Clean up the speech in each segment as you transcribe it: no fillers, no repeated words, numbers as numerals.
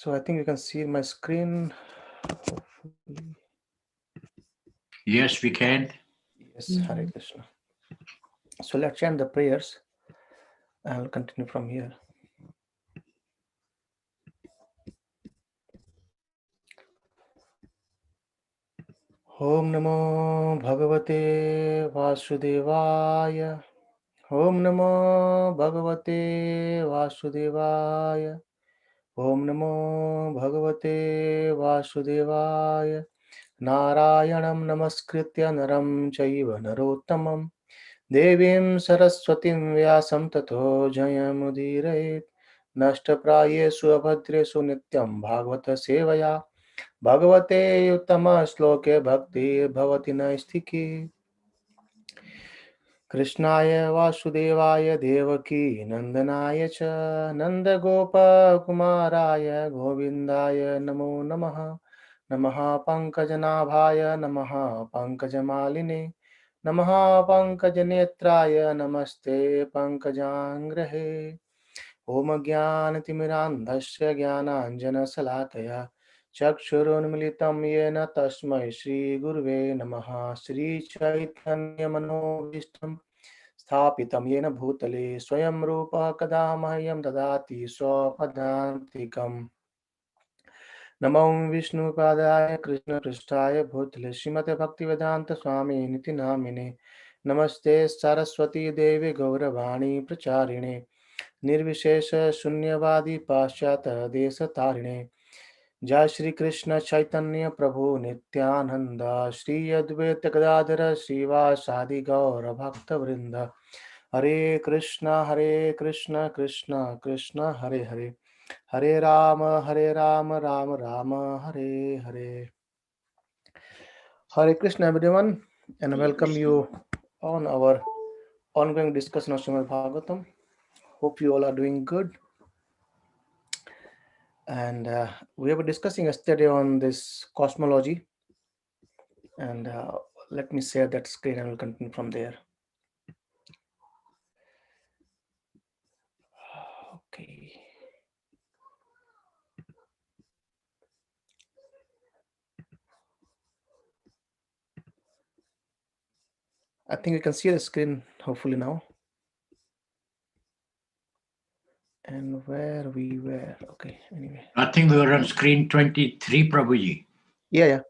So I think you can see my screen. Yes, we can. Yes, Hare Krishna. So let's chant the prayers. I'll continue from here. Om Namo Bhagavate Vasudevaya. Om Namo Bhagavate Vasudevaya. Om Namo Bhagavate Vasudevaya. Narayanam Namaskritya Naram Chaiva Narottamam Devim Saraswatim Vyasam Tato Jayamudire Nashtaprayesu Abhadresu Nityam Bhagavata Sevaya Bhagavate Uttama Shloke Bhakti Bhavati Naistiki Krishnaya Vasudevaya Devaki Nandanaaya Cha Nandagopa Kumaraya Govindaya Namo Namaha Namaha Pankajanabhaya Namaha Pankajamaline Namaha Pankajanetraya Namaste Pankajangrehe Om Jnanatimirandhasya Jnananjanasalakaya Chakshurunmilitam Yena Tasmai Shri Gurve Namaha Shri Chaitanya Manobishtam Sthapitam Yena Bhutale Swayam Rupa Kadamahyam Dadati Swapadantikam Namo Vishnu Padaya Krishna Prishthaya Bhutale Srimate Bhaktivedanta Swami Niti Namine Namaste Saraswati Devi Gauravani Pracharine निर्विशेष शून्यवादी पाश्चात देश तारिणे जय श्री कृष्ण चैतन्य प्रभु नित्यानंद श्री अद्वैत गदाधर श्रीवासादि गौर भक्त वृंद हरे Krishna Krishna Krishna Hare Hare Hare Ram Ram Ram Hare Hare. Hare Krishna everyone, and welcome you on our ongoing discussion of Srimad Bhagavatam. Hope you all are doing good. And we were discussing yesterday on this cosmology, and let me share that screen and we'll continue from there. Okay. I think you can see the screen hopefully now. And where we were, okay, anyway. I think we were on screen 23, Prabhuji. Yeah.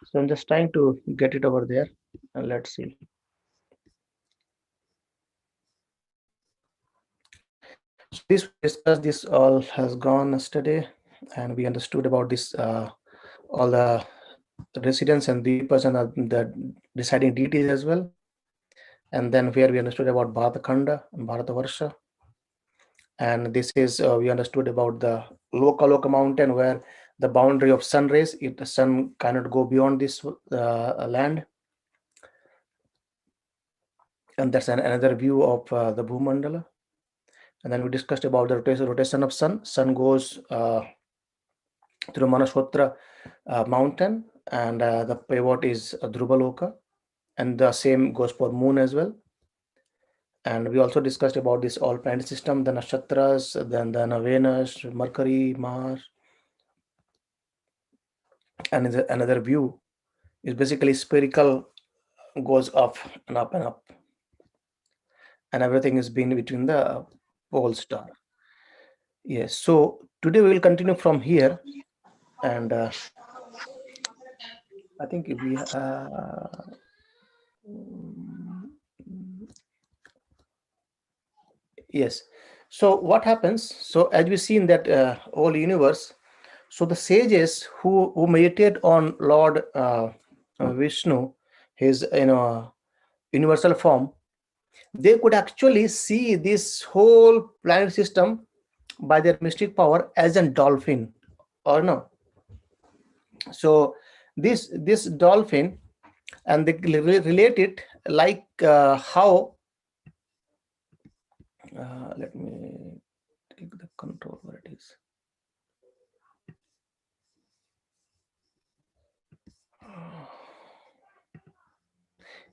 So I'm just trying to get it over there, and let's see. So this we discussed, this all has gone yesterday, and we understood about this all the residents and deepers and the deciding deities as well. And then where we understood about Bharatakanda and Bharatavarsha. And this is we understood about the Loka mountain, where the boundary of sun rays, if the sun cannot go beyond this land. And that's another view of the Bhumandala. And then we discussed about the rotation of sun. Sun goes through Manashotra mountain, and the pivot is Dhruvaloka, and the same goes for moon as well. And we also discussed about this all planet system, the nakshatras, then the Venus, Mercury, Mars. And another view is basically spherical, goes up and up and up. And everything is being between the pole star. Yes, so today we will continue from here. And I think we yes. So what happens? So as we see in that whole universe, so the sages who meditate on Lord Vishnu, his universal form, they could actually see this whole planet system by their mystic power as a dolphin, or no. So this dolphin, and they relate it like how let me take the control where it is.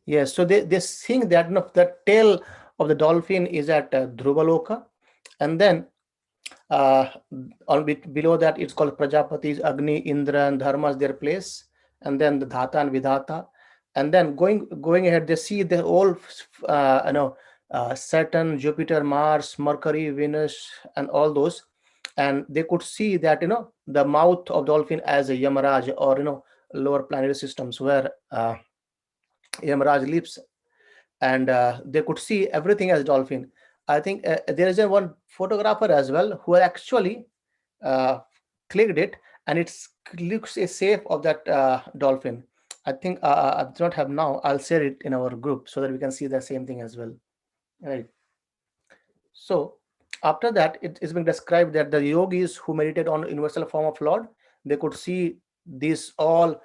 Yes, so they think that the tail of the dolphin is at Dhruvaloka, and then Uh, below that, it's called Prajapatis, Agni, Indra, and Dharmas, their place, and then the Dhata and Vidhata, and then going ahead, they see the all Saturn, Jupiter, Mars, Mercury, Venus, and all those, and they could see that the mouth of dolphin as a Yamaraj, or lower planetary systems where Yamaraj lives, and they could see everything as dolphin. I think there is a one photographer as well who actually uh, clicked it, and it looks a safe of that dolphin. I think I do not have now. I'll share it in our group so that we can see the same thing as well. Right. So after that, it is being described that the yogis who meditate on universal form of Lord, they could see this all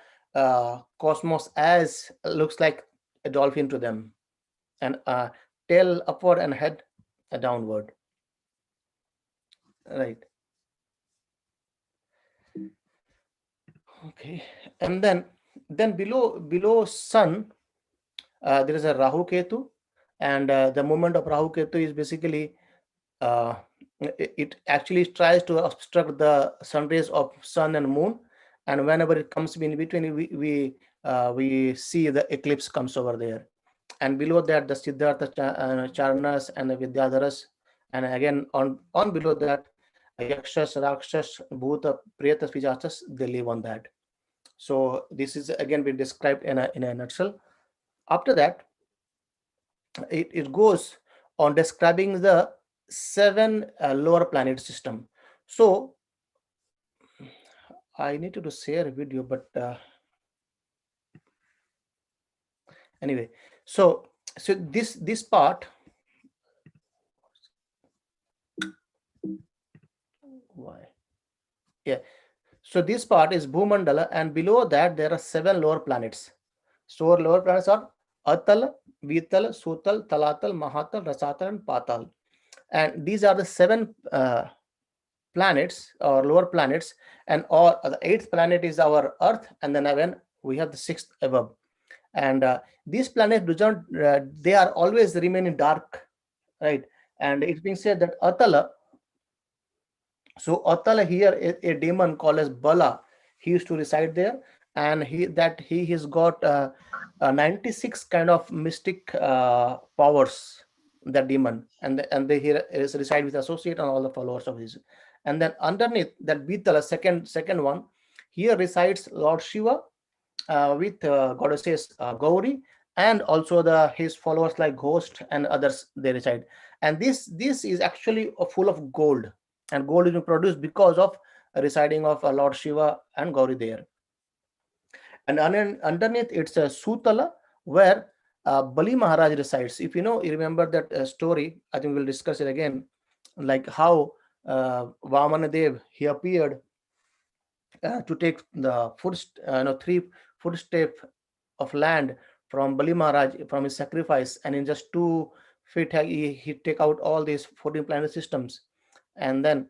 cosmos as looks like a dolphin to them, and tail upward and head downward. Right. Okay. And then below sun, there is a Rahu Ketu, and the movement of Rahu Ketu is basically uh, it actually tries to obstruct the sun rays of sun and moon, and whenever it comes in between, we see the eclipse comes over there. And below that, the Siddhartha Charanas and the Vidyadharas, and again on below that, Yakshas, Rakshas, Bhuta, Pretas, Vijasas, they live on that. So this is again been described in a nutshell. After that, it goes on describing the seven lower planet system. So I needed to share a video, but anyway, so this part, why? Yeah. So this part is Bhumandala, and below that there are seven lower planets. So lower planets are Atal, Vital, Sutal, Talatal, Mahatal, Rasatal, and Patal. And these are the seven planets or lower planets, and all the eighth planet is our Earth, and then again we have the sixth above. And these planets do not, they are always remaining dark, right? And it's being said that Atala, so Atala here is a demon called as Bala. He used to reside there, and he has got 96 kind of mystic powers. That demon, and they here is reside with associate and all the followers of his. And then underneath that Bitala, second one, here resides Lord Shiva with goddesses Gauri, and also the his followers like Ghost and others they reside. And this is actually full of gold, and gold is produced because of residing of Lord Shiva and Gauri there. And underneath it's a Sutala, where Bali Maharaj resides. If you remember that story, I think we'll discuss it again, like how Vamana Dev, he appeared to take the three footstep of land from Bali Maharaj from his sacrifice, and in just 2 feet he take out all these 14 planet systems. And then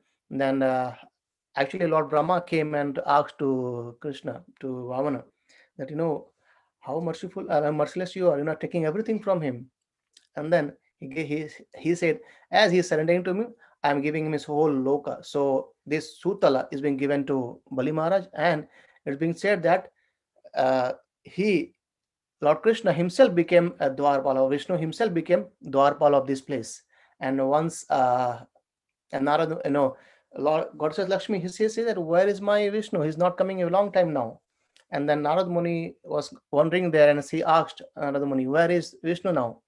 actually Lord Brahma came and asked to Krishna, to Vamana, that how merciless you are, taking everything from him. And then he said, as he's surrendering to me, I'm giving him his whole loka. So this Sutala is being given to Bali Maharaj, and it's being said that uh, he Lord Krishna himself became a Dwarpala, or Vishnu himself became Dwarpala of this place. And once and Narad, Lord Goddess Lakshmi, he says that, where is my Vishnu? He's not coming a long time now. And then Narad Muni was wandering there, and he asked Narad Muni, where is Vishnu now?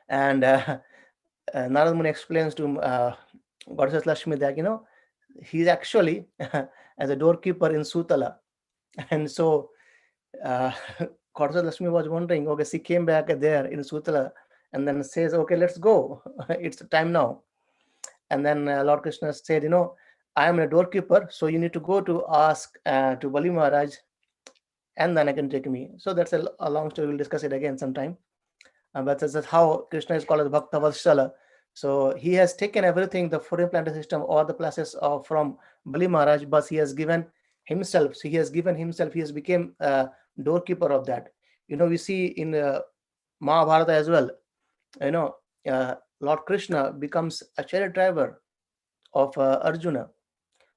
And Narad Muni explains to Goddess Lakshmi that he's actually as a doorkeeper in Sutala. And so uh, Goddess Lakshmi was wondering, okay, she came back there in Sutala, and then says, okay, let's go. It's time now. And then Lord Krishna said, I am a doorkeeper, so you need to go to ask to Bali Maharaj, and then I can take me. So that's a long story. We'll discuss it again sometime. But that's how Krishna is called as Bhakta Vatsala. So he has taken everything, the foreign planetary system, all the places from Bali Maharaj, but he has given himself. So he has given himself. He has become a doorkeeper of that. We see in Mahabharata as well. You know, Lord Krishna becomes a chariot driver of Arjuna.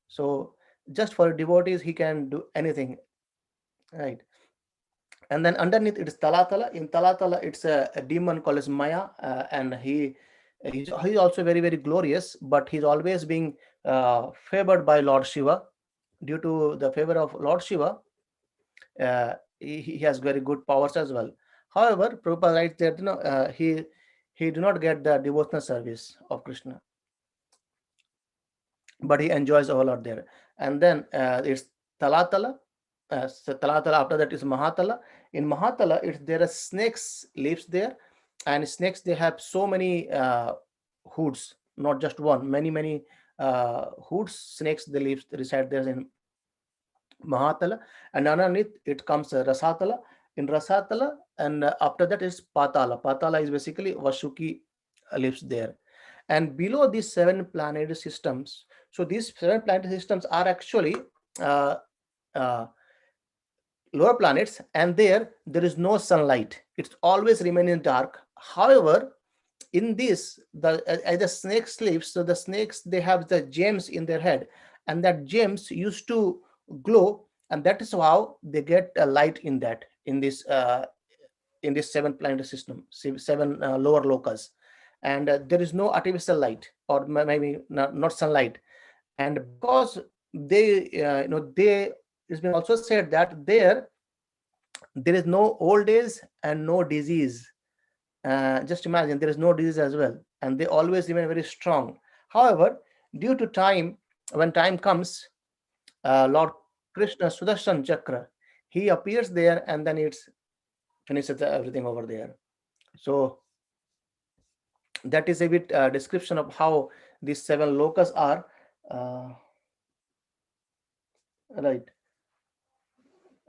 So just for devotees, he can do anything, right? And then underneath it is Talatala. In Talatala, it's a demon called as Maya, and he's also very very glorious, but he's always being favored by Lord Shiva. Due to the favor of Lord Shiva, he has very good powers as well. However, Prabhupada writes that he do not get the devotional service of Krishna, but he enjoys a whole lot there. And then it's Talatala. So Talatala, after that is Mahatala. In Mahatala, it's there are snakes lives there, and snakes, they have so many hoods, not just one, many hoods snakes, they live reside there in Mahatala. And underneath it comes Rasatala. In Rasatala, and after that is Patala. Patala is basically Vasuki lives there. And below these seven planetary systems, so these seven planetary systems are actually uh, uh, lower planets, and there is no sunlight, it's always remaining dark. However, in this, the as the snake sleeps, so the snakes, they have the gems in their head, and that gems used to glow, and that is how they get a light in that, in this seven planetary system, seven lower locus. And there is no artificial light, or maybe not sunlight. And because they they, it's been also said that there is no old age and no disease. Just imagine, there is no disease as well, and they always remain very strong. However, due to time, when time comes, Lord Krishna Sudarshan Chakra, he appears there, and then it's finishes everything over there. So that is a bit description of how these seven lokas are. uh, right.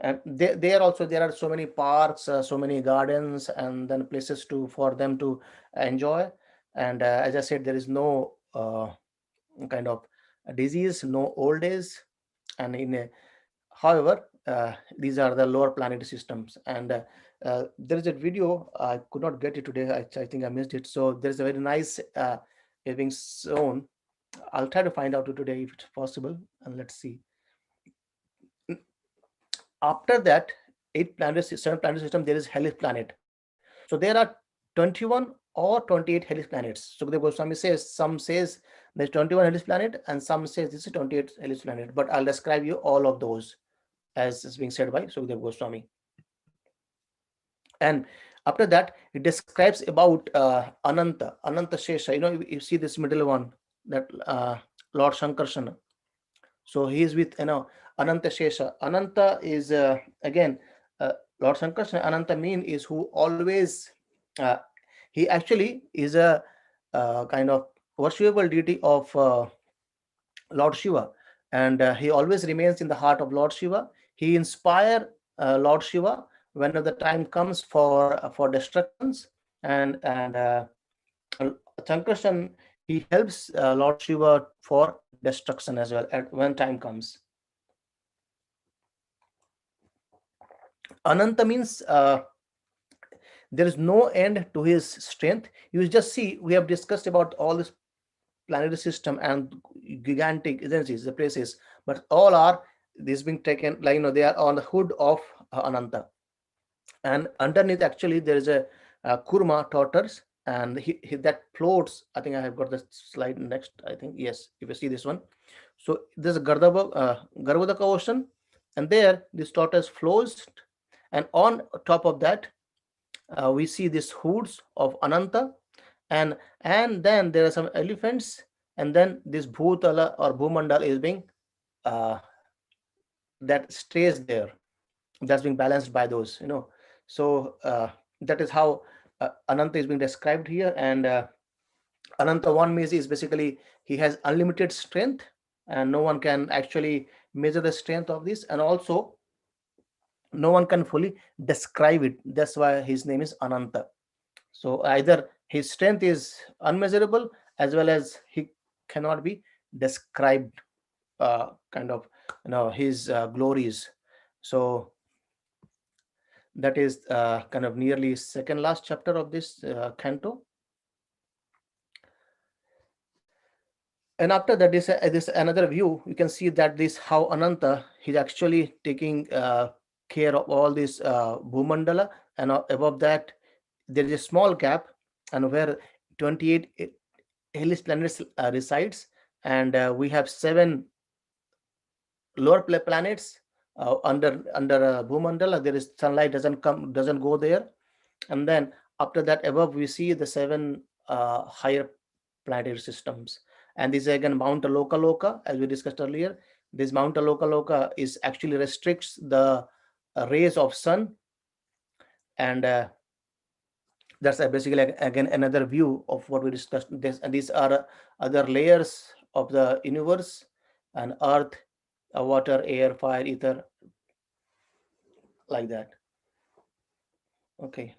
And there also there are so many parks, so many gardens, and then places to for them to enjoy. And as I said, there is no kind of disease, no old age. And however, these are the lower planetary systems. And there is a video, I could not get it today. I think I missed it. So there is a very nice is being shown. I'll try to find out today if it's possible, and let's see. After that, seven planetary system, there is Hellish planet. So there are 21 or 28 Hellish planets. Sukadeva Goswami says, some says there's 21 Hellish planet, and some says this is 28 Hellish planet. But I'll describe you all of those as is being said by Sukadeva Goswami. And after that, it describes about Ananta Shesha. You see this middle one, that Lord Shankarsana. So he is with Ananta Shesha. Ananta is again Lord Sankarsana. Ananta mean is who always uh, he actually is a kind of worshipable deity of Lord Shiva, and he always remains in the heart of Lord Shiva. He inspire Lord Shiva whenever the time comes for destructions. And Sankarshan, he helps Lord Shiva for destruction as well at when time comes. Ananta means there is no end to his strength. You just see, we have discussed about all this planetary system and gigantic agencies, the places, but all are this being taken, like they are on the hood of Ananta. And underneath, actually, there is a kurma tortoise, and that floats. I think I have got the slide next. I think yes, if you see this one. So there's a Garbhodaka ocean, and there this tortoise flows, and on top of that we see these hoods of Ananta, and then there are some elephants, and then this Bhutala or Bhumandal is being uh, that stays there, that's being balanced by those. So that is how Ananta is being described here. And Ananta one means is basically he has unlimited strength, and no one can actually measure the strength of this, and also no one can fully describe it. That's why his name is Ananta. So either his strength is unmeasurable, as well as he cannot be described, kind of his glories. So that is kind of nearly second last chapter of this canto. And after that, this another view. You can see that this how Ananta he's actually taking care of all this Bhumandala, and above that there is a small gap, and where 28 hellish planets resides, and we have seven lower planets under Bhumandala. There is sunlight doesn't go there, and then after that above we see the seven higher planetary systems. And this is again Mount Loka Loka, as we discussed earlier. This Mount Loka Loka is actually restricts the rays of sun, and that's basically again another view of what we discussed. This, and these are other layers of the universe, and earth, water, air, fire, ether, like that. Okay.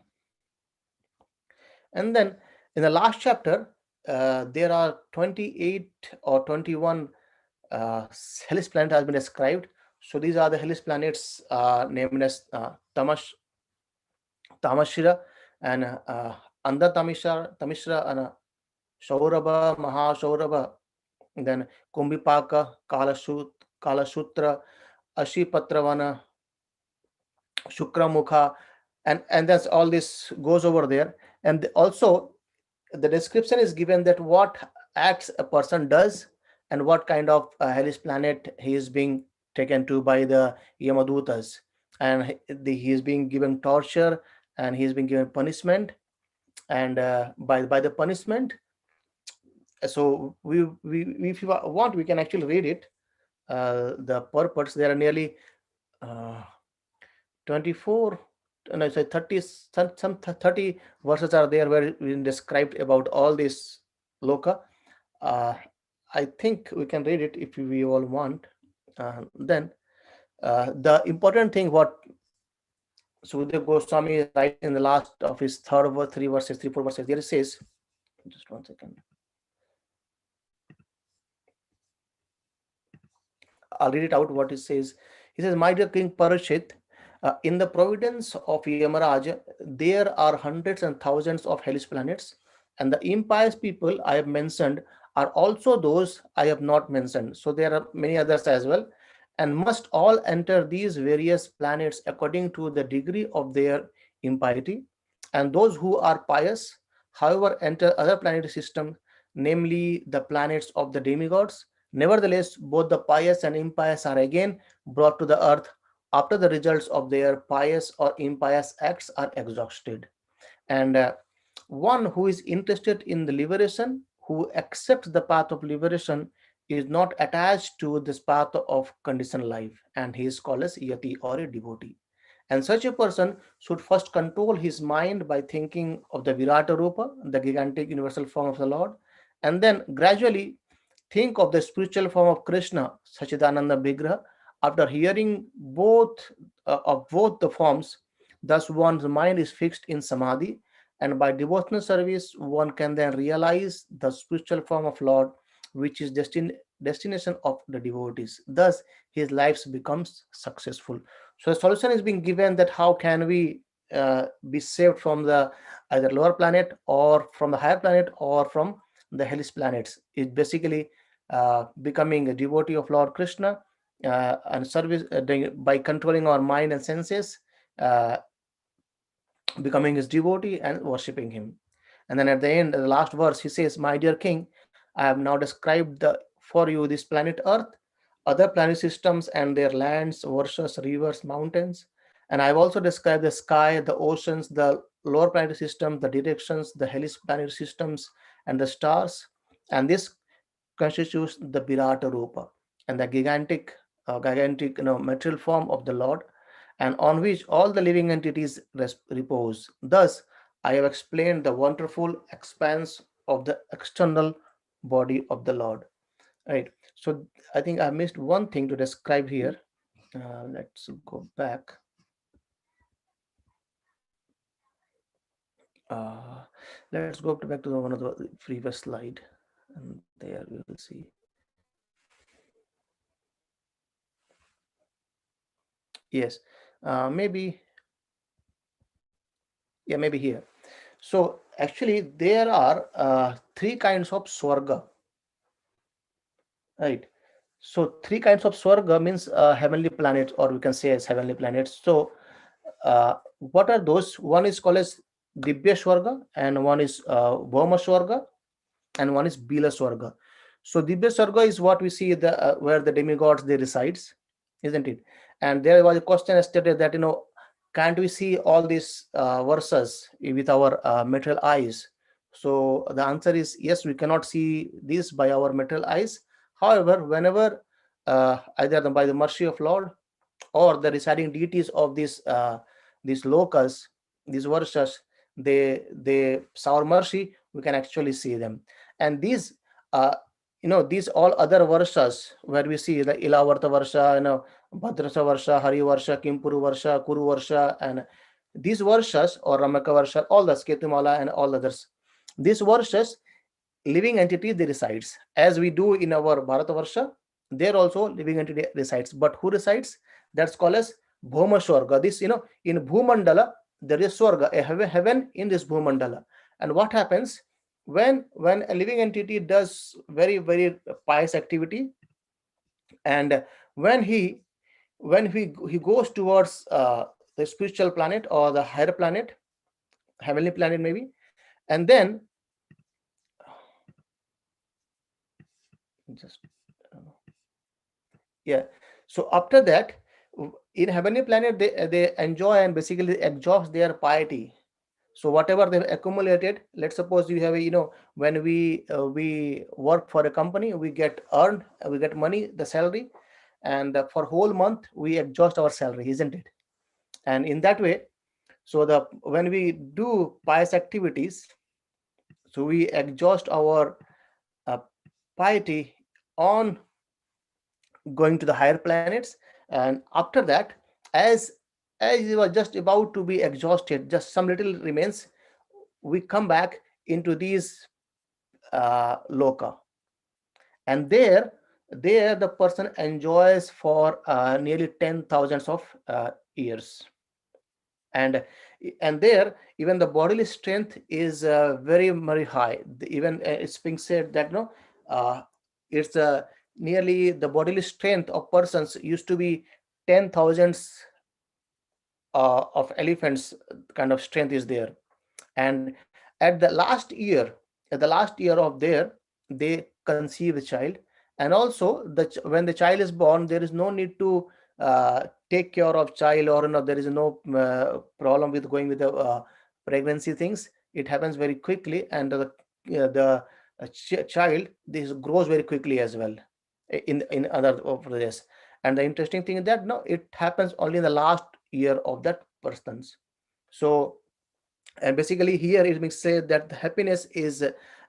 And then in the last chapter, there are 28 or 21 hellish planet has been described. So these are the hellish planets named as Tamashira, and Anda Tamishra, and Shaurabha, Mahashaurabha, then Kumbhipaka, Kalasutra, Ashipatravana, Shukramukha, and that's all this goes over there. And also the description is given that what acts a person does, and what kind of hellish planet he is being taken to by the Yamadutas, and he is being given torture, and he is being given punishment, and by the punishment. So if you want, we can actually read it. The purports, there are nearly uh, 24, no, say 30, some 30 verses are there where we described about all this loka. uh, I think we can read it if we all want. Then the important thing what Sudev Goswami writes in the last of his third verse, three verses, three, 4 verses, there it says, just 1 second, I'll read it out what it says. He says, "My dear King Parashit, in the providence of Yamaraj, there are hundreds and thousands of hellish planets, and the impious people I have mentioned are also those I have not mentioned. So there are many others as well, and must all enter these various planets according to the degree of their impiety. And those who are pious, however, enter other planetary systems, namely the planets of the demigods. Nevertheless, both the pious and impious are again brought to the earth after the results of their pious or impious acts are exhausted. And one who is interested in the liberation, who accepts the path of liberation, is not attached to this path of conditioned life, and he is called as yati or a devotee. And such a person should first control his mind by thinking of the Virata Rupa, the gigantic universal form of the Lord, and then gradually think of the spiritual form of Krishna, Sachidananda Vigraha. After hearing both the forms, thus one's mind is fixed in samadhi, and by devotional service, one can then realize the spiritual form of Lord, which is destination of the devotees. Thus, his life becomes successful. So, the solution is being given that how can we be saved from the either lower planet or from the higher planet or from the hellish planets. It basically becoming a devotee of Lord Krishna, and service by controlling our mind and senses, uh, becoming his devotee and worshipping him. And then at the end, the last verse, he says, "My dear king, I have now described for you this planet Earth, other planet systems and their lands, oceans, rivers, mountains. And I've also described the sky, the oceans, the lower planetary system, the directions, the hellish planetary systems, and the stars. And this constitutes the Virata Rupa, and the gigantic material form of the Lord, and on which all the living entities repose. Thus, I have explained the wonderful expanse of the external body of the Lord." Right. So I think I missed one thing to describe here. Let's go back. Uh, let's go back to one of the previous slide, and there we will see. Yes, maybe, yeah, maybe here. So actually, there are three kinds of swarga. right? So three kinds of swarga means heavenly planets, or we can say as heavenly planets. So what are those? One is called as Dibya Swarga, and one is Bhoma Swarga, and one is Bila Swarga. So Dibya Swarga is what we see where the demigods they resides, isn't it? And there was a question yesterday that can't we see all these verses with our material eyes? So the answer is yes, we cannot see this by our material eyes. However, whenever either by the mercy of Lord or the residing deities of these locals, these verses, they shower mercy, we can actually see them. And these uh, these all other verses where we see the Ilavarta Varsha, Bhadrasa Varsha, Hari Varsha, Kimpuru Varsha, Kuru Varsha, and these verses or Ramaka Varsha, all the Sketumala and all others, these verses, living entity they resides as we do in our Bharatavarsha. There also living entity resides, but who resides? That's called as Bhoma Swarga. This in Bhumandala there is Swarga, a heaven in this Bhumandala. And what happens when a living entity does very very pious activity, and when he goes towards the spiritual planet or the higher planet, heavenly planet maybe, and then just yeah. So after that, in heavenly planet, they enjoy and basically exhaust their piety. So whatever they've accumulated, let's suppose you have when we work for a company, we get earned, we get money, the salary, and for whole month we exhaust our salary, isn't it? And in that way, so the when we do pious activities, so we exhaust our uh, piety on going to the higher planets. And after that, as you are just about to be exhausted, just some little remains, we come back into these loka, and there the person enjoys for nearly 10 thousands of years. and and there even the bodily strength is very very high. Even it's being said that uh, it's nearly the bodily strength of persons used to be 10,000 of elephants kind of strength is there. And at the last year of their, they conceive a child. And also when the child is born, there is no need to take care of child, or there is no problem with going with the pregnancy things. It happens very quickly, and the child this grows very quickly as well in other of this. And the interesting thing is that no, it happens only in the last year of that person's. So, and basically here it makes say that the happiness is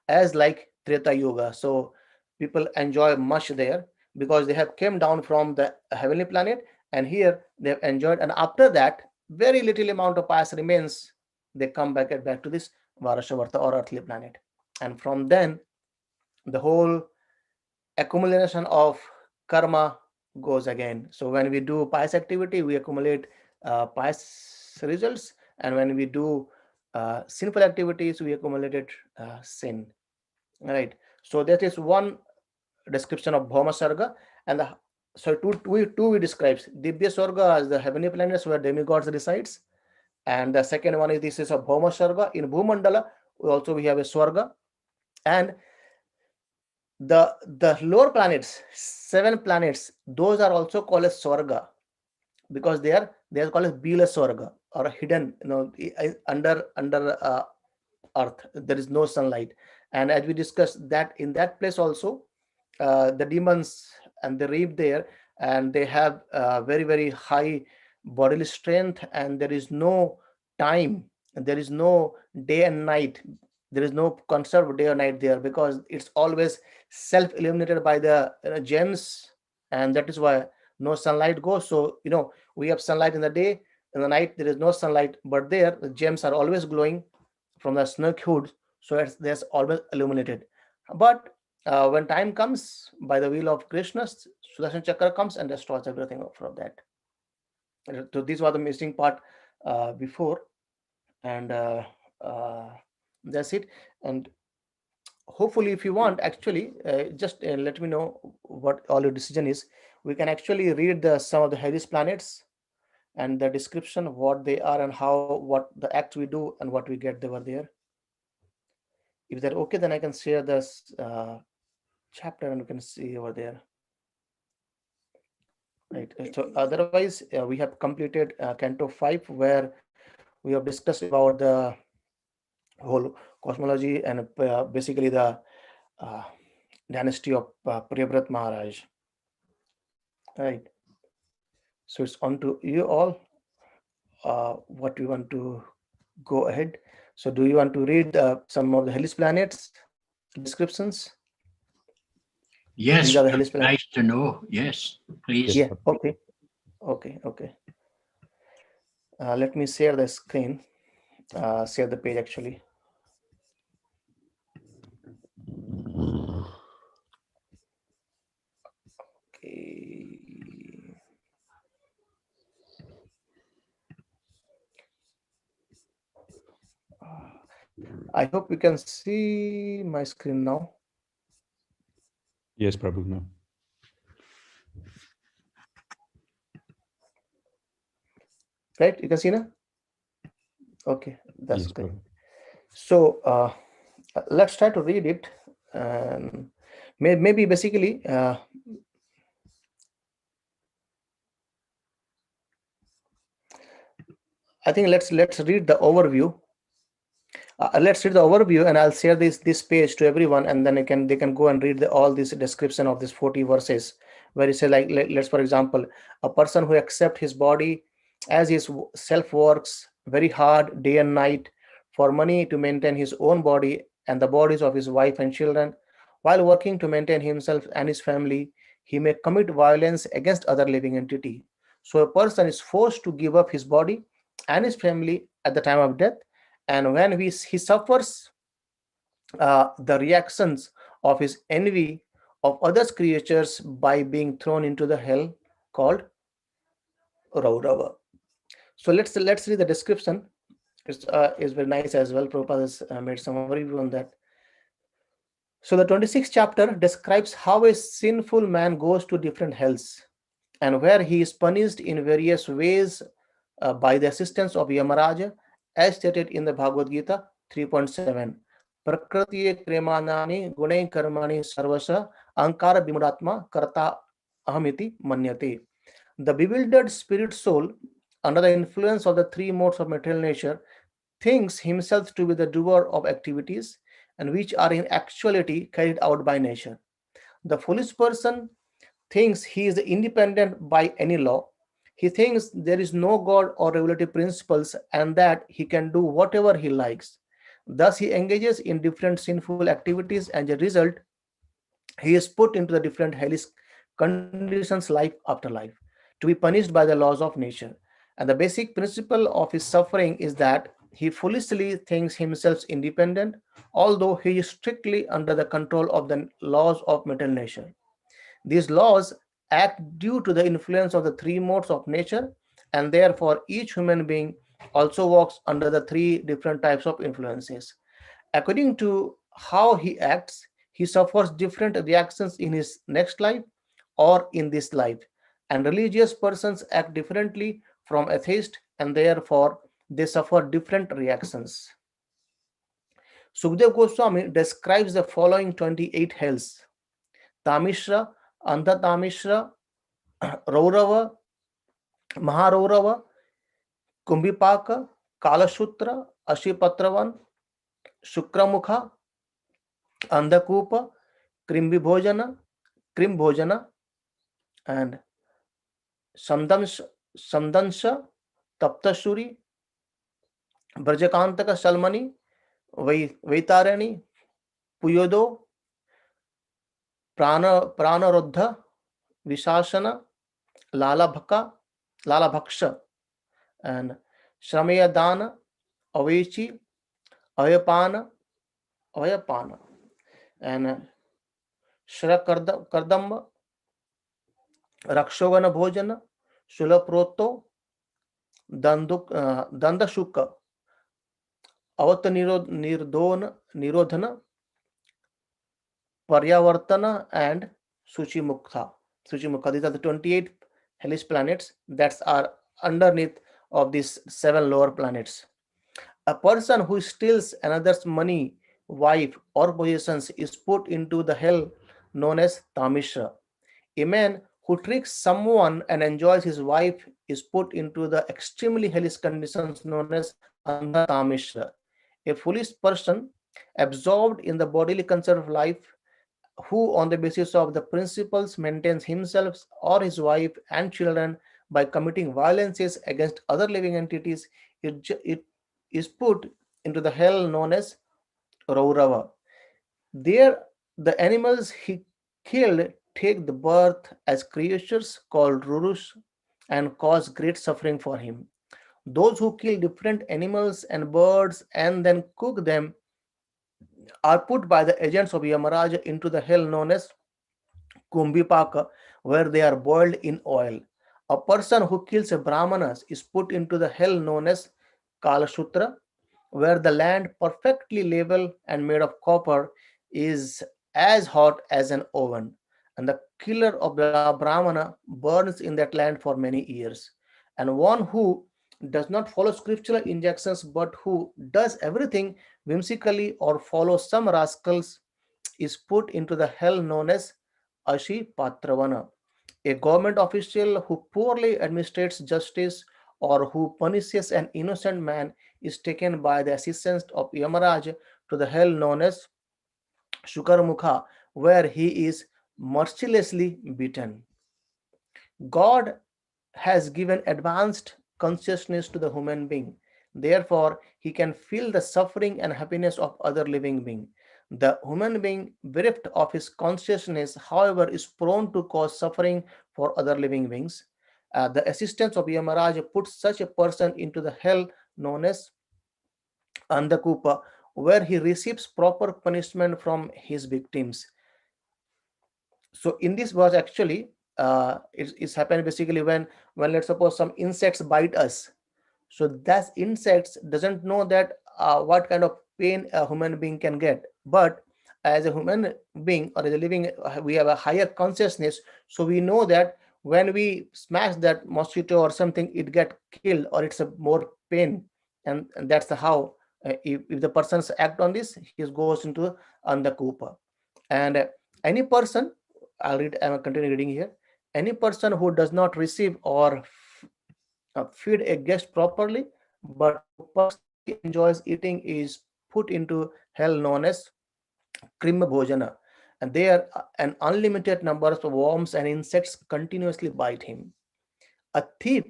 as like Treta Yoga. So people enjoy much there because they have came down from the heavenly planet, and here they have enjoyed. And after that, very little amount of past remains. They come back to this Varashavarta or earthly planet, and from then the whole accumulation of karma goes again. So when we do pious activity, we accumulate pious results, and when we do sinful activities, we accumulated sin. Right. So that is one description of Bhoma Sarga, and so two we describes Dibya Sarga as the heavenly planets where demigods resides, and the second one is this is a Bhoma Sarga in Bhumandala. We have a Swarga, and the lower planets, seven planets, those are also called as Swarga, because they are called as Bila Swarga, or hidden, under earth. There is no sunlight. And as we discussed that in that place also, the demons and they live there, and they have very very high bodily strength, and there is no time, there is no day and night, there is no concept of day or night there, because it's always self illuminated by the gems. And that is why no sunlight goes. So we have sunlight in the day, in the night there is no sunlight, but there the gems are always glowing from the snake hood. So there's always illuminated. But when time comes, by the will of Krishna, Sudarshan Chakra comes and destroys everything from that. So these were the missing part before, and uh, that's it. And hopefully, if you want, actually, just let me know what all your decision is, we can actually read the some of the Hellish planets and the description what they are and how what the act we do and what we get they were there. If they're okay, then I can share this chapter and we can see over there. Right. So otherwise, we have completed Canto 5, where we have discussed about the whole cosmology and basically the uh, dynasty of Priyabrat Maharaj. Right. So it's on to you all. What we want to go ahead. So do you want to read some of the hellish planets descriptions? These Yes, are the would hellish be planets. nice to know. Yes, Yes, please. Yeah. Prabhu. Okay. Okay. Okay. Let me share the screen. Share the page actually. Okay. I hope you can see my screen now. Yes, Prabhu. No. Right? You can see now? Okay, that's Yes, okay. Prabhu. So let's try to read it. And maybe basically, I think let's read the overview. Let's read the overview, and I'll share this page to everyone, and then they can go and read all this description of these 40 verses, where it says like let's for example, a person who accepts his body as his self works very hard day and night for money to maintain his own body and the bodies of his wife and children, while working to maintain himself and his family, he may commit violence against other living entity. So a person is forced to give up his body and his family at the time of death, and when he suffers the reactions of his envy of others creatures by being thrown into the hell called Raurava. So let's read the description. It's very nice as well. Prabhupada has made some overview on that. So the 26th chapter describes how a sinful man goes to different hells and where he is punished in various ways by the assistance of Yamaraja, as stated in the Bhagavad Gita 3.7. Prakritiye kremanani gunai karmani sarvasa ankara bimudatma karta ahamiti manyate. The bewildered spirit soul, under the influence of the three modes of material nature, thinks himself to be the doer of activities and which are in actuality carried out by nature. The foolish person thinks he is independent by any law. He thinks there is no God or regulative principles and that he can do whatever he likes. Thus, he engages in different sinful activities, and as a result, he is put into the different hellish conditions life after life to be punished by the laws of nature. And the basic principle of his suffering is that he foolishly thinks himself independent, although he is strictly under the control of the laws of material nature. These laws act due to the influence of the three modes of nature, and therefore each human being also walks under the three different types of influences. According to how he acts, he suffers different reactions in his next life or in this life. And religious persons act differently from atheists, and therefore they suffer different reactions. Sukdev Goswami describes the following 28 hells: Tamishra, Andhatamishra, Raurava, Maharourava, Kumbhipaka, Kalasutra, Ashipatravan, Shukramukha, Andhakupa, Krimbhojana, Krimbhojana, and Samdansha, Samdansha, Taptashuri, Brajakantaka Salmani, Vaitarani, Puyodo, Pranaruddha, Vishashana, Lalabhaka, Lalabhaksha, and Shramayadana, Avechi, Avapana, Avapana, and Shrakardamba, Rakshogana Bhojana, Shulaproto, Dandashuka, Avata Nirodhana, Paryavartana, and Suchimukha. Suchimukha. These are the 28 hellish planets that are underneath of these seven lower planets. A person who steals another's money, wife, or possessions is put into the hell known as Tamishra. A man who tricks someone and enjoys his wife is put into the extremely hellish conditions known as Andha Tamishra. A foolish person absorbed in the bodily concern of life who, on the basis of the principles, maintains himself or his wife and children by committing violences against other living entities, it is put into the hell known as Raurava. There, the animals he killed take the birth as creatures called Rurus and cause great suffering for him. Those who kill different animals and birds and then cook them are put by the agents of Yamaraj into the hell known as Kumbhipaka, where they are boiled in oil. A person who kills a Brahmanas is put into the hell known as Kalasutra, where the land, perfectly level and made of copper, is as hot as an oven. And the killer of the Brahmana burns in that land for many years. And one who does not follow scriptural injunctions but who does everything whimsically or follows some rascals is put into the hell known as Ashi Patravana. A government official who poorly administrates justice or who punishes an innocent man is taken by the assistance of Yamaraj to the hell known as Shukarmukha, where he is mercilessly beaten. God has given advanced consciousness to the human being. Therefore, he can feel the suffering and happiness of other living being. The human being, bereft of his consciousness, however, is prone to cause suffering for other living beings. The assistance of Yamaraj puts such a person into the hell known as Andakupa, where he receives proper punishment from his victims. So in this verse actually it's happened basically when let's suppose some insects bite us, so that insects doesn't know that what kind of pain a human being can get, but as a human being or as a living we have a higher consciousness, so we know that when we smash that mosquito or something it get killed or it's a more pain, and that's the how if the persons act on this he goes into andakupa. And any person, I'll read, I'm continue reading here. Any person who does not receive or feed a guest properly, but who personally enjoys eating is put into hell known as Krim Bhojana. And there an unlimited number of worms and insects continuously bite him. A thief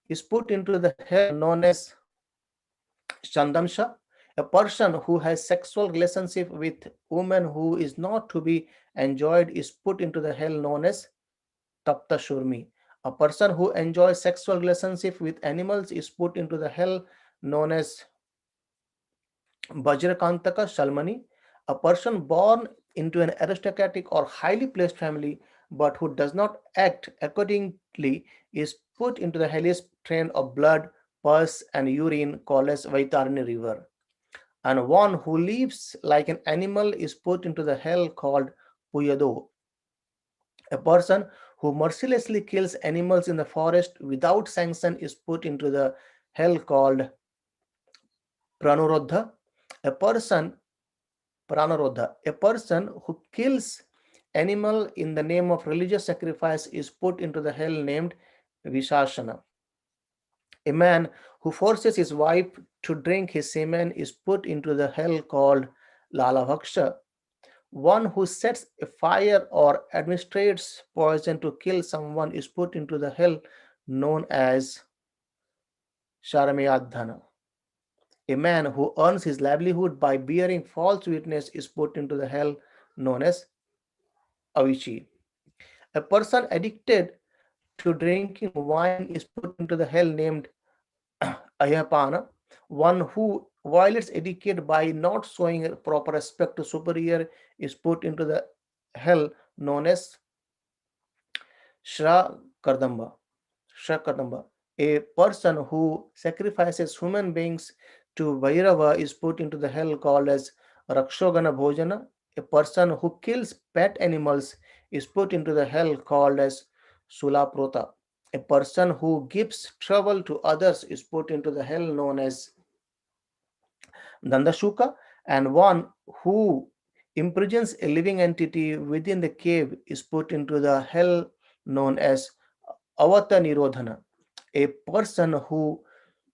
is put into the hell known as Chandamsha. A person who has sexual relationship with women who is not to be enjoyed is put into the hell known as Tapta Shurmi. A person who enjoys sexual relationship with animals is put into the hell known as Vajrakantaka Shalmani. A person born into an aristocratic or highly placed family but who does not act accordingly is put into the hellish train of blood, pus, and urine called as Vaitarani river. And one who lives like an animal is put into the hell called Puyado. A person who mercilessly kills animals in the forest without sanction is put into the hell called Pranurodha. A person Pranarodha. A person who kills animal in the name of religious sacrifice is put into the hell named Vishashana. A man who forces his wife to drink his semen is put into the hell called Lalavaksha. One who sets a fire or administrates poison to kill someone is put into the hell known as Sharamyadhana. A man who earns his livelihood by bearing false witness is put into the hell known as Avichi. A person addicted to drinking wine is put into the hell named Ayapana. One who violates etiquette by not showing proper respect to superior is put into the hell known as Shra Kardamba. Shra Kardamba. A person who sacrifices human beings to Vairava is put into the hell called as Rakshogana Bhojana. A person who kills pet animals is put into the hell called as Sulaprota. A person who gives trouble to others is put into the hell known as Dandashuka, and one who imprisons a living entity within the cave is put into the hell known as Avata Nirodhana. A person who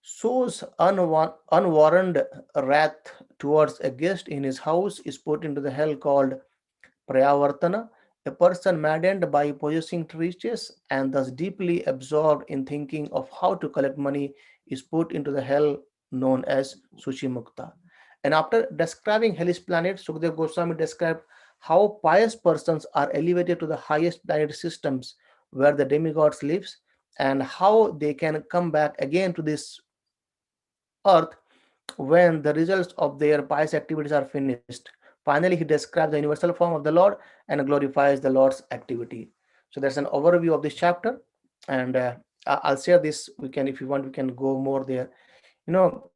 sows unwarranted wrath towards a guest in his house is put into the hell called Prayavartana. A person maddened by possessing riches and thus deeply absorbed in thinking of how to collect money is put into the hell known as Sushimukta. And after describing hellish planets, Sukdev Goswami described how pious persons are elevated to the highest planet systems where the demigods lives, and how they can come back again to this earth when the results of their pious activities are finished. Finally, he describes the universal form of the Lord and glorifies the Lord's activity. So that's an overview of this chapter, and I'll share this. We can, if you want, we can go more there. You know,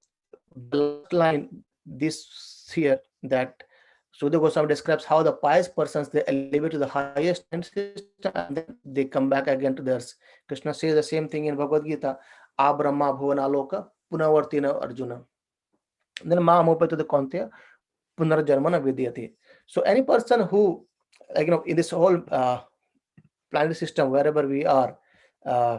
the last line this here that Sudha Goswami describes how the pious persons they elevate to the highest planet system and then they come back again to the earth. Krishna says the same thing in Bhagavad Gita, A Brahma Bhuvanaloka Punavartina Arjuna. Then Ma Mopa to the Kontya Punarjanmana Vidyate. So any person who, like, in this whole planetary system, wherever we are, uh,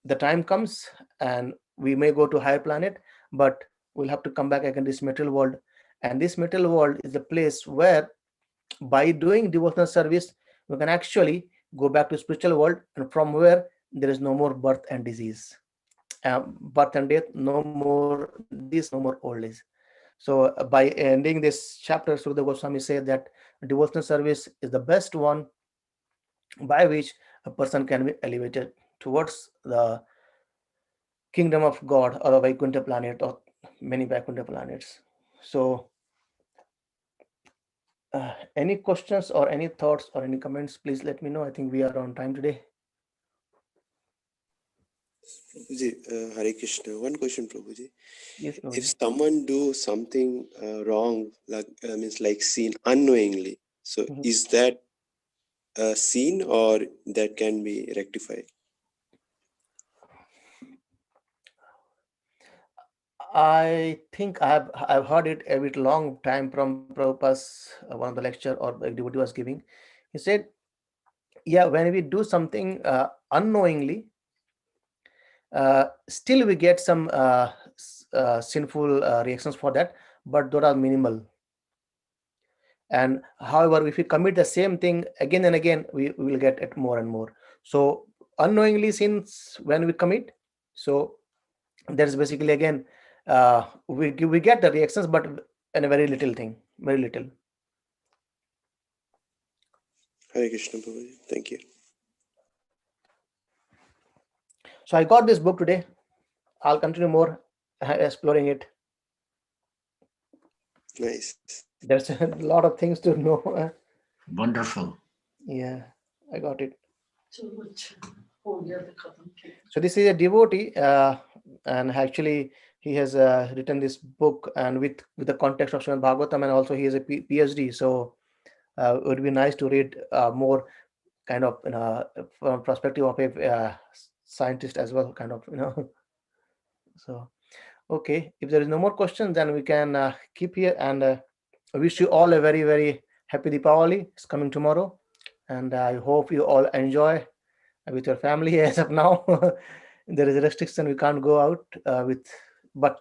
the time comes and we may go to higher planet, but we'll have to come back again this material world. And this material world is the place where by doing devotional service, we can actually go back to spiritual world, and from where there is no more birth and disease, birth and death, no more disease, no more old age. So by ending this chapter, Sukadeva Goswami said that devotional service is the best one by which a person can be elevated towards the kingdom of God or a Vaikuntha planet or many Vaikuntha planets. So, any questions or any thoughts or any comments, please let me know. I think we are on time today. Prabhuji, Hare Krishna. One question, Prabhuji. Yes, If Prabhuji. someone do something wrong, like means like sin unknowingly, so Mhm. is that a sin or that can be rectified? I think I've heard it a bit long time from Prabhupada's one of the lecture or the devotee was giving. He said, "Yeah, when we do something unknowingly, still we get some sinful reactions for that, but those are minimal. And however, if we commit the same thing again and again, we will get it more and more. So unknowingly, since when we commit, so there's basically again we get the reactions, but in a very little thing, very little. Hare Krishna, Prabhuji. Thank you. So I got this book today. I'll continue more exploring it. Nice. There's a lot of things to know. Wonderful. Yeah, I got it. So this is a devotee, and actually he has written this book, and with the context of Srimad Bhagavatam, and also he is a PhD. So it would be nice to read more, kind of, from perspective of a scientist as well, kind of, So okay, if there is no more questions, then we can keep here, and I wish you all a very very happy Deepavali. It's coming tomorrow, and I hope you all enjoy with your family. As of now, there is a restriction, we can't go out with, but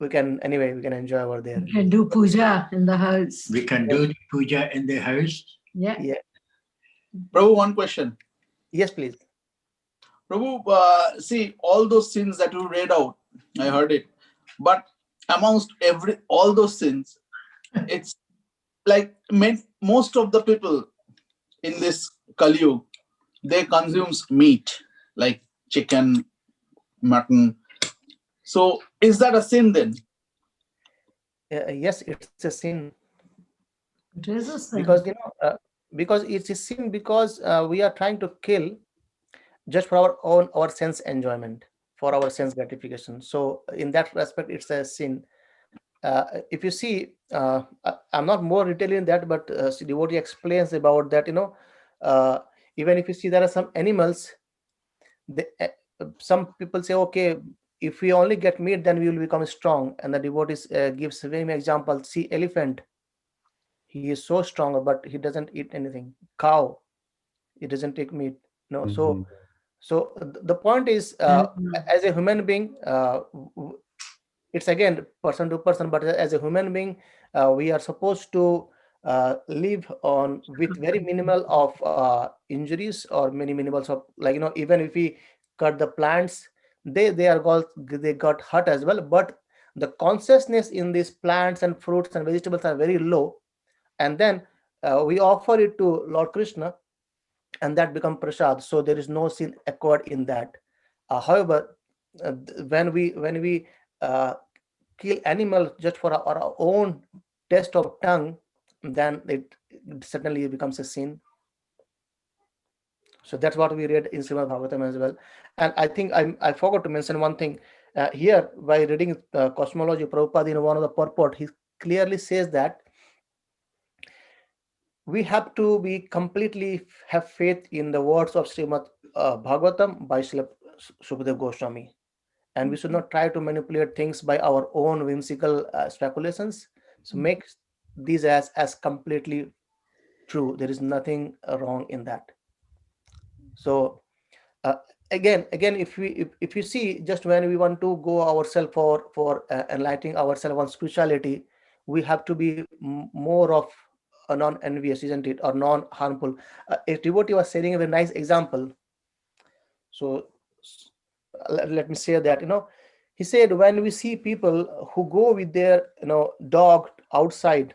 we can anyway, we can enjoy over there. We can do puja in the house. We can Yes. do the puja in the house. Yeah. Yeah. Prabhu, one question. Yes, please. Prabhu, see all those sins that you read out, I heard it. But amongst all those sins, it's like most of the people in this Kali Yuga, they consumes meat like chicken, mutton. So is that a sin then? Yes, it's a sin, It is a sin. because because it's a sin because we are trying to kill just for our sense enjoyment, for our sense gratification. So in that respect, it's a sin. If you see, I'm not more detailing that, but devotee explains about that. uh, even if you see there are some animals, some people say, okay, if we only get meat, then we will become strong. And the devotees gives a very example. See, elephant, he is so strong, but he doesn't eat anything. Cow, it doesn't take meat. No, so Mhm. the point is, Mm. as a human being, it's again person to person, but as a human being, we are supposed to live on with very minimal of injuries, or many minimals of, like, even if we cut the plants, they got hurt as well, but the consciousness in these plants and fruits and vegetables are very low. And then we offer it to Lord Krishna, and that become prasad, so there is no sin acquired in that. However, when we uh, kill animal just for our own taste of tongue, then it certainly becomes a sin. So that's what we read in Srimad Bhagavatam as well. And I think I forgot to mention one thing here. By reading Cosmology, Prabhupada, in one of the purport, he clearly says that we have to be completely have faith in the words of Srimad Bhagavatam by Srila Sukadev Goswami, and we should not try to manipulate things by our own whimsical speculations. So make these as completely true. There is nothing wrong in that. So uh, again, if you see, just when we want to go ourselves for enlightening ourselves on spirituality, we have to be more of a non-envious, isn't it, or non-harmful. A devotee was sharing a very nice example. So let me say that, he said, when we see people who go with their dog outside,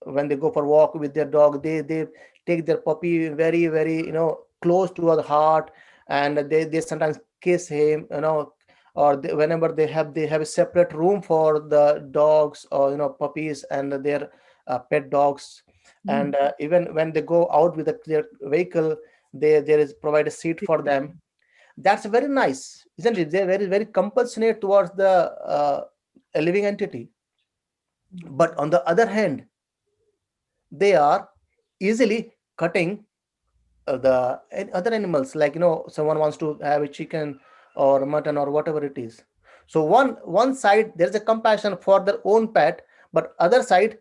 when they go for walk with their dog, they take their puppy very very close to the heart, and they sometimes kiss him, or whenever they have a separate room for the dogs, or puppies and their pet dogs. And even when they go out with their vehicle, there is provide a seat for them. That's very nice, isn't it? They're very very compassionate towards the a living entity. But on the other hand, they are easily cutting the other animals, like someone wants to have a chicken or mutton or whatever it is. So one side there's a compassion for their own pet, but other side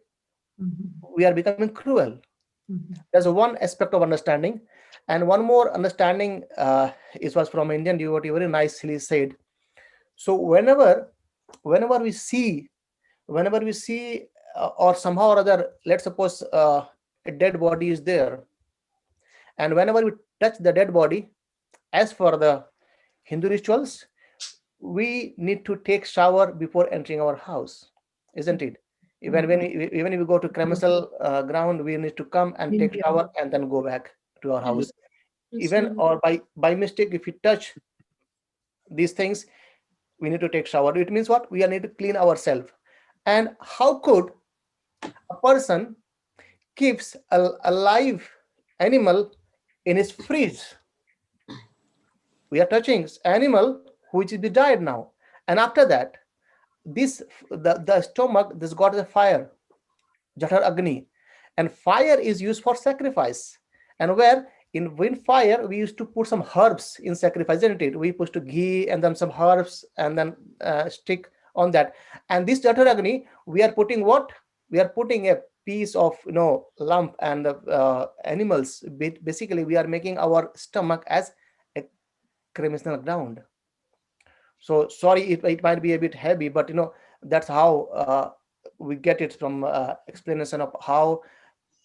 we are becoming cruel. There's one aspect of understanding. And one more understanding is was from Indian devotee, very nicely said. So whenever we see or somehow or other, let's suppose a dead body is there, and whenever we touch the dead body, as for the Hindu rituals, we need to take shower before entering our house, isn't it? Even if we go to crematorial ground, we need to come and take India. shower and then go back to our Yes. house. Even or by mistake, if we touch these things, we need to take shower. It means what? We need to clean ourselves. And how could a person keeps a live animal in his fridge? We are touching animal which is died now, and after that, this the stomach, this got the fire, Jatar Agni, and fire is used for sacrifice. And where in wind fire we used to put some herbs in sacrifice, isn't it? We put to ghee and then some herbs and then stick on that. And this Jatar Agni, we are putting what? We are putting a piece of lump and the animals. Basically, we are making our stomach as a cremational ground. So sorry, it might be a bit heavy, but that's how we get it from explanation of how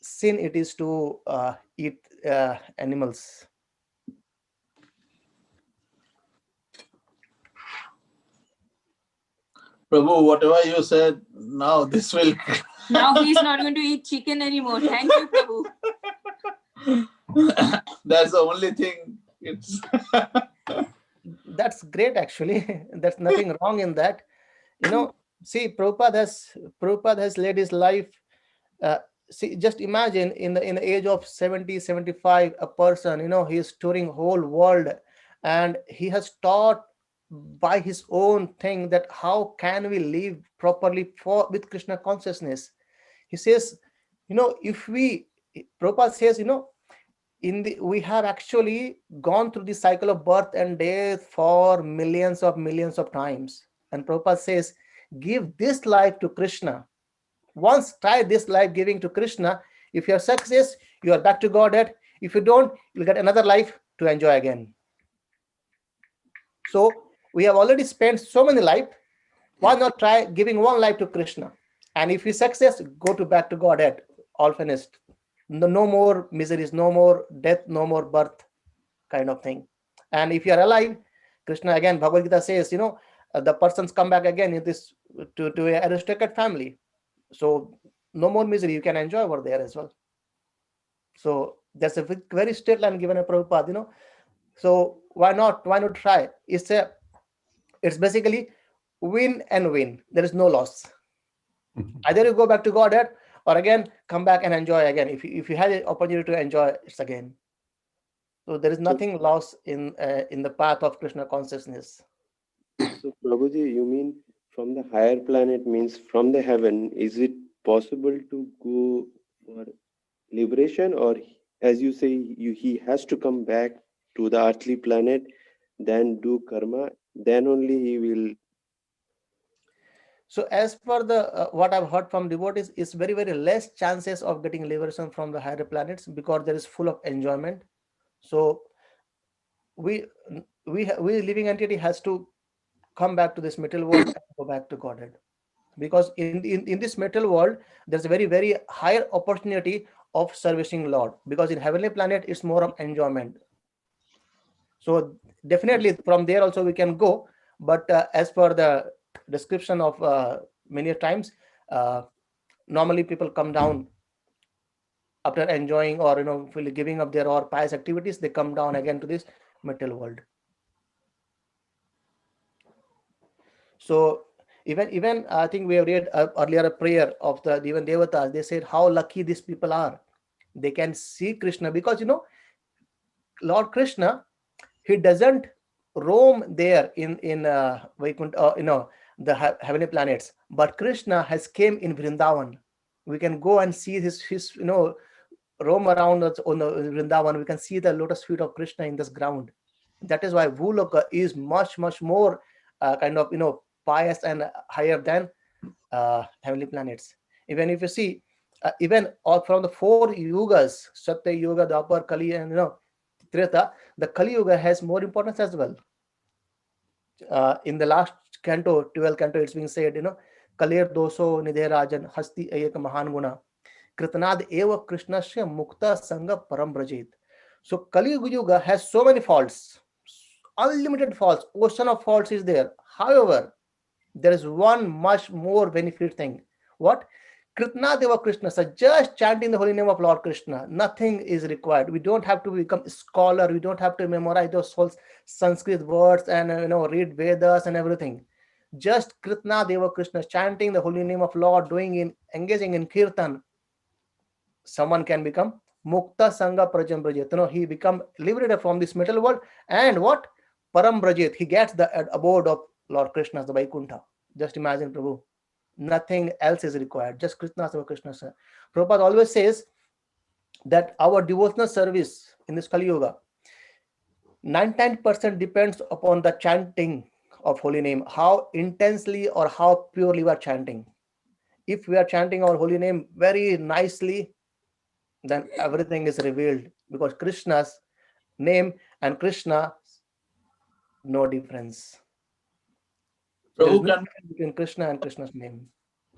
sin it is to eat animals. Prabhu, whatever you said, now this will. Now he's not going to eat chicken anymore. Thank you, Prabhu. That's the only thing. It's. That's great, actually. There's nothing wrong in that. See, Prabhupada has led his life. uh, See, just imagine in the age of 70, 75, a person, he is touring whole world, and he has taught by his own thing that how can we live properly for with Krishna consciousness. He says, if we Prabhupada says, we have actually gone through the cycle of birth and death for millions of times. And Prabhupada says, give this life to Krishna. Once try this life giving to Krishna. If you have success, you are back to Godhead. If you don't, you'll get another life to enjoy again. So we have already spent so many life. Why not try giving one life to Krishna? And if you success, go to back to Godhead, all finished. No more miseries, no more death, no more birth, kind of thing. And if you are alive, Krishna again, Bhagavad Gita says, the persons come back again in this to a aristocrat family. So no more misery, you can enjoy over there as well. So there's a very straight line given by Prabhupada. So why not try? It's basically win and win. There is no loss. Either you go back to Godhead or again come back and enjoy again. If you had the opportunity to enjoy, it's again. So there is So, nothing lost in the path of Krishna consciousness. so Prabhuji, you mean from the higher planet means from the heaven, is it possible to go for liberation, or as you say, he has to come back to the earthly planet, then do karma, then only he will. So as per the what I've heard from devotees, is very less chances of getting liberation from the higher planets because there is full of enjoyment. So we we living entity has to come back to this material world and go back to Godhead, because in this material world there's a very higher opportunity of servicing Lord, because in heavenly planet it's more of enjoyment. So definitely from there also we can go, but as per the description of many times, uh, normally people come down after enjoying or fully giving up their or pious activities, they come down again to this material world. So even I think we have read earlier a prayer of the even devatas. They said how lucky these people are. They can see Krishna, because Lord Krishna, he doesn't roam there in Vaikuntha, the heavenly planets. But Krishna has came in Vrindavan. We can go and see his roam around us on the Vrindavan. We can see the lotus feet of Krishna in this ground. That is why Bhuloka is much more kind of pious and higher than heavenly planets. Even if you see, even all from the four yugas, Satya Yuga, Dwapar, Kali, and Treta, the Kali Yuga has more importance as well. In the last canto, 12th canto, it's being said, Kalir doso nidhe rajan hasti ayek mahan guna Kritnad eva krishnasya mukta sanga param brajit. So Kali Yuga has so many faults, unlimited faults, ocean of faults is there. However, there is one much more benefit thing. What? Kritna Deva Krishna, so just chanting the holy name of Lord Krishna, nothing is required. We don't have to become a scholar, we don't have to memorize those whole Sanskrit words and read Vedas and everything. Just Kritna Deva Krishna, chanting the holy name of Lord, engaging in kirtan, someone can become Mukta Sangha Prajam Brajit. He become liberated from this material world, and what? Param Brajit, he gets the abode of Lord Krishna, the Vaikuntha. Just imagine, Prabhu. Nothing else is required. Just Krishna Seva Krishna. Prabhupada always says that our devotional service in this Kali Yuga, 99% depends upon the chanting of holy name, how intensely or how purely we are chanting. If we are chanting our holy name very nicely, then everything is revealed, because Krishna's name and Krishna, no difference. There is Prabhu, no difference between Krishna and Krishna's name.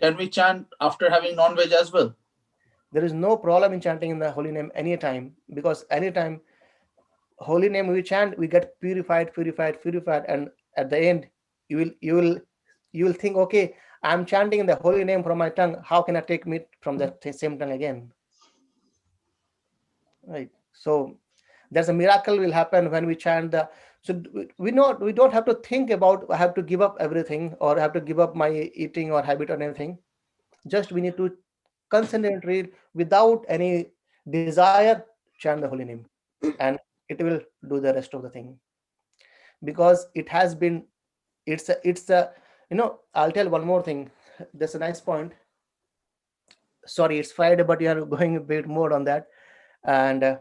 can we chant after having non-veg as well? There is no problem in chanting in the holy name anytime, because anytime holy name we chant, we get purified, and at the end you will think, okay, I'm chanting in the holy name from my tongue. How can I take meat from that same tongue again? Right. So there's a miracle will happen when we chant the. So we don't have to think about I have to give up everything or I have to give up my eating or habit or anything. Just we need to concentrate without any desire, chant the holy name, and it will do the rest of the thing, because it has been it's a I'll tell one more thing. That's a nice point. Sorry, it's Friday, but you are going a bit more on that. And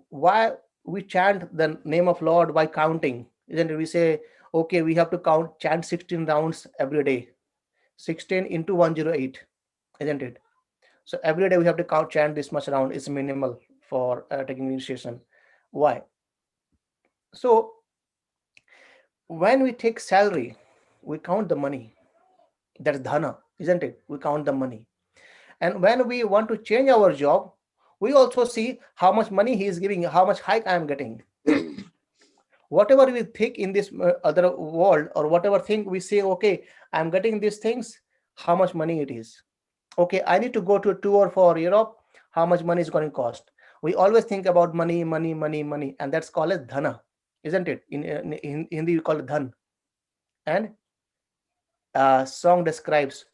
why we chant the name of Lord by counting, isn't it? We say, okay, we have to chant 16 rounds every day. 16 into 108, isn't it? So every day we have to chant this much round is minimal for taking initiation. Why? So when we take salary, we count the money. That's dhana, isn't it? We count the money. And when we want to change our job, we also see how much money he is giving, how much hike I am getting. Whatever we think in this other world, or whatever thing we say, okay, I'm getting these things, how much money it is. Okay, I need to go to a tour for Europe, how much money is going to cost. We always think about money, money, money, money, and that's called as dhana, isn't it? In Hindi we call it dhan. And song describes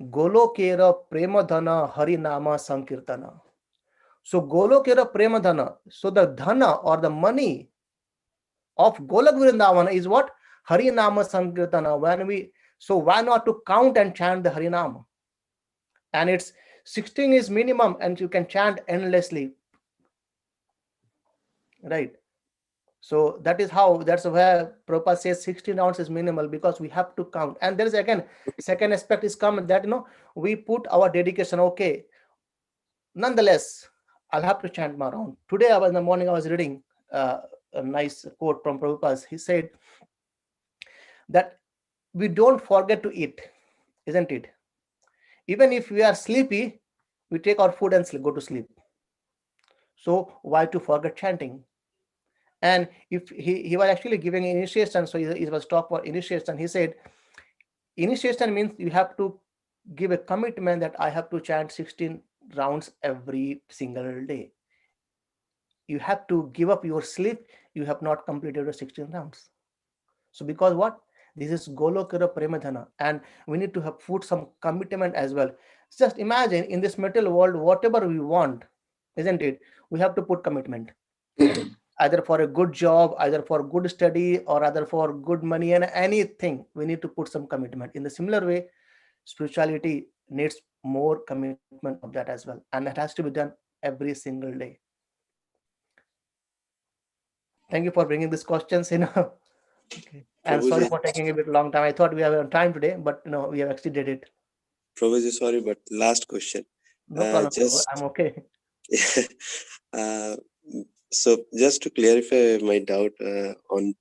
golokera prema dhana hari nama sankirtana. So golokera prema dhana, so the dhana or the money of Golak Vrindavan is what? Harinama Sankirtana. So why not to count and chant the Harinama? And it's 16 is minimum, and you can chant endlessly, right? So that's where Prabhupada says 16 rounds is minimal, because we have to count. And there is again second aspect is come that we put our dedication. Okay, nonetheless, I'll have to chant my round. Today in the morning I was reading a nice quote from Prabhupada. He said that we don't forget to eat, isn't it? Even if we are sleepy, we take our food and go to sleep. So why to forget chanting? And if he was actually giving initiation, so he was talk about initiation. He said, initiation means you have to give a commitment that I have to chant 16 rounds every single day. You have to give up your sleep. You have not completed your 16 rounds. So because what? This is Golokara Premadhana, and we need to have put some commitment as well. Just imagine in this material world, whatever we want, isn't it? We have to put commitment, either for a good job, either for good study, or either for good money, and anything. We need to put some commitment. In the similar way, spirituality needs more commitment of that as well, and it has to be done every single day. Thank you for bringing these questions. Okay. And sorry Prabhuji, for taking a bit long time. I thought we have on time today, but we have exceeded it. Prabhuji, sorry, but last question. No problem. Just I'm okay. uh, so just to clarify my doubt on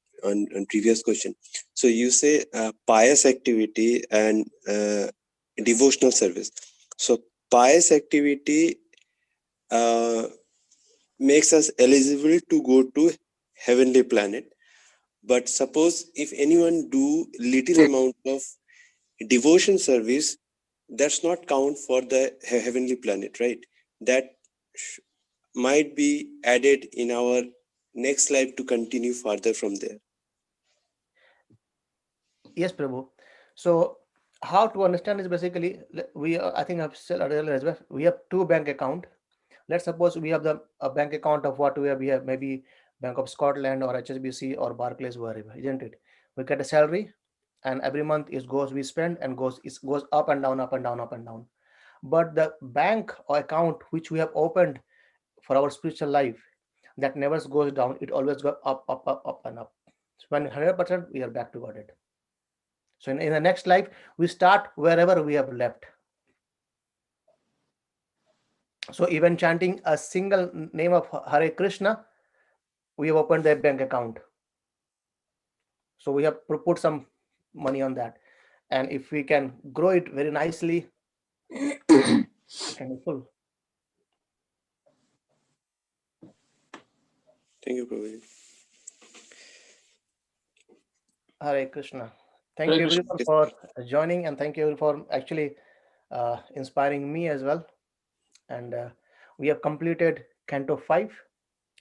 previous question. So you say pious activity and devotional service. So pious activity makes us eligible to go to heavenly planet. But suppose if anyone do little amount of devotion service, that's not count for the heavenly planet, right? That might be added in our next life to continue further from there. Yes, Prabhu. So how to understand is basically I think I've said earlier as well. We have two bank account. Let's suppose we have a bank account of what we have. We have maybe Bank of Scotland or HSBC or Barclays, wherever, isn't it? We get a salary, and every month it goes, we spend, and it goes up and down, up and down, up and down. But the bank or account which we have opened for our spiritual life, that never goes down. It always goes up, up, up, up, and up. So when 100%, we are back to Godhead. So in the next life, we start wherever we have left. So even chanting a single name of Hare Krishna, we have opened their bank account. So we have put some money on that. And if we can grow it very nicely, it can be full. Thank you, Prabhuji. Hare Krishna. Thank Hare you Krishna. everyone for joining, and thank you for actually inspiring me as well. And we have completed Canto 5,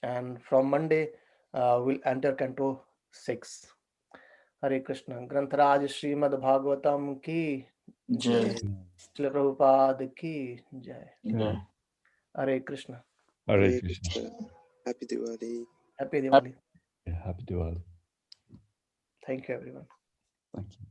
and from Monday we'll enter Canto 6. Hare Krishna. Grantharaj Srimad Bhagavatam ki Jai. jai. Srila Prabhupada ki jai. Jai. Hare Krishna. Hare Hare Krishna. Krishna. Happy Diwali. Happy Diwali. Happy Diwali. Thank you everyone. Thank you.